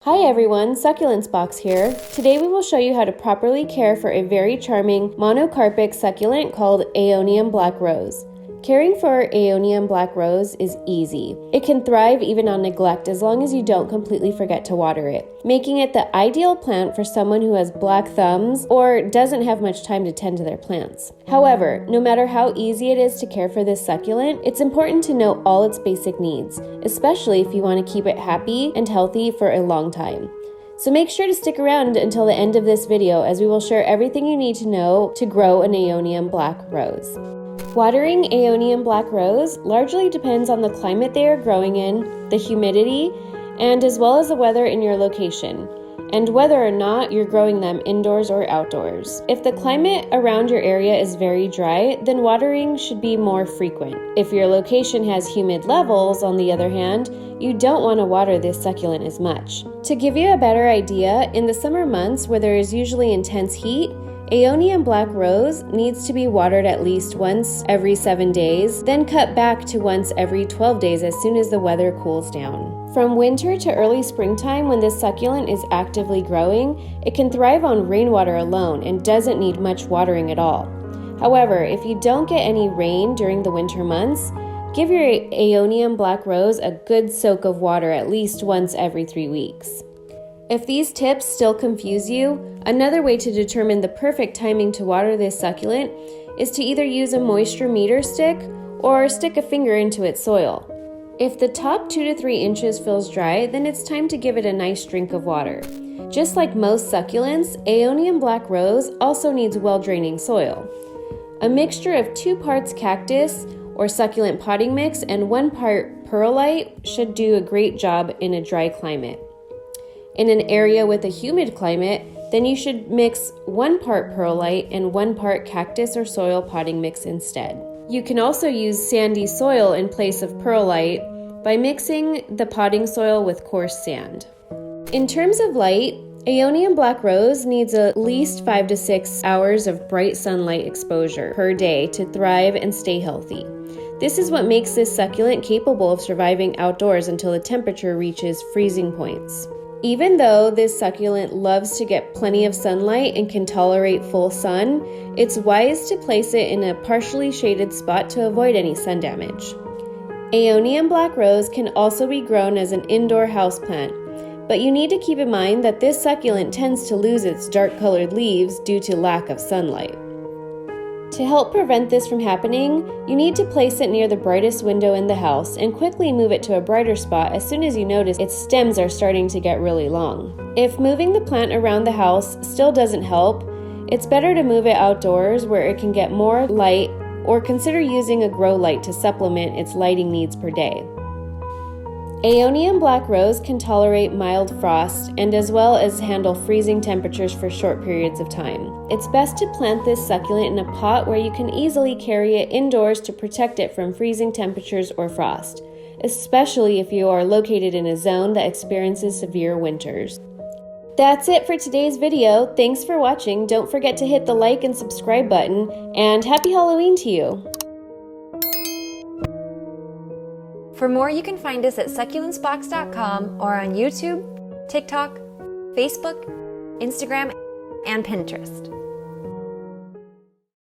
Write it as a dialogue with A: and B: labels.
A: Hi everyone, Succulents Box here. Today we will show you how to properly care for a very charming monocarpic succulent called Aeonium Black Rose. Caring for Aeonium Black Rose is easy. It can thrive even on neglect as long as you don't completely forget to water it, making it the ideal plant for someone who has black thumbs or doesn't have much time to tend to their plants. However, no matter how easy it is to care for this succulent, it's important to know all its basic needs, especially if you want to keep it happy and healthy for a long time. So make sure to stick around until the end of this video as we will share everything you need to know to grow an Aeonium Black Rose. Watering Aeonium Black Rose largely depends on the climate they are growing in, the humidity, and as well as the weather in your location, and whether or not you're growing them indoors or outdoors. If the climate around your area is very dry, then watering should be more frequent. If your location has humid levels, on the other hand, you don't want to water this succulent as much. To give you a better idea, in the summer months where there is usually intense heat, Aeonium Black Rose needs to be watered at least once every 7 days, then cut back to once every 12 days as soon as the weather cools down. From winter to early springtime, when this succulent is actively growing, it can thrive on rainwater alone and doesn't need much watering at all. However, if you don't get any rain during the winter months, give your Aeonium Black Rose a good soak of water at least once every 3 weeks. If these tips still confuse you, another way to determine the perfect timing to water this succulent is to either use a moisture meter stick or stick a finger into its soil. If the top 2 to 3 inches feels dry, then it's time to give it a nice drink of water. Just like most succulents, Aeonium Black Rose also needs well-draining soil. A mixture of 2 parts cactus or succulent potting mix and 1 part perlite should do a great job in a dry climate. In an area with a humid climate, then you should mix 1 part perlite and 1 part cactus or soil potting mix instead. You can also use sandy soil in place of perlite by mixing the potting soil with coarse sand. In terms of light, Aeonium Black Rose needs at least 5 to 6 hours of bright sunlight exposure per day to thrive and stay healthy. This is what makes this succulent capable of surviving outdoors until the temperature reaches freezing points. Even though this succulent loves to get plenty of sunlight and can tolerate full sun, it's wise to place it in a partially shaded spot to avoid any sun damage. Aeonium Black Rose can also be grown as an indoor houseplant, but you need to keep in mind that this succulent tends to lose its dark-colored leaves due to lack of sunlight. To help prevent this from happening, you need to place it near the brightest window in the house and quickly move it to a brighter spot as soon as you notice its stems are starting to get really long. If moving the plant around the house still doesn't help, it's better to move it outdoors where it can get more light, or consider using a grow light to supplement its lighting needs per day. Aeonium Black Rose can tolerate mild frost and as well as handle freezing temperatures for short periods of time. It's best to plant this succulent in a pot where you can easily carry it indoors to protect it from freezing temperatures or frost, especially if you are located in a zone that experiences severe winters. That's it for today's video. Thanks for watching. Don't forget to hit the like and subscribe button, and happy Halloween to you!
B: For more, you can find us at succulentsbox.com or on YouTube, TikTok, Facebook, Instagram, and Pinterest.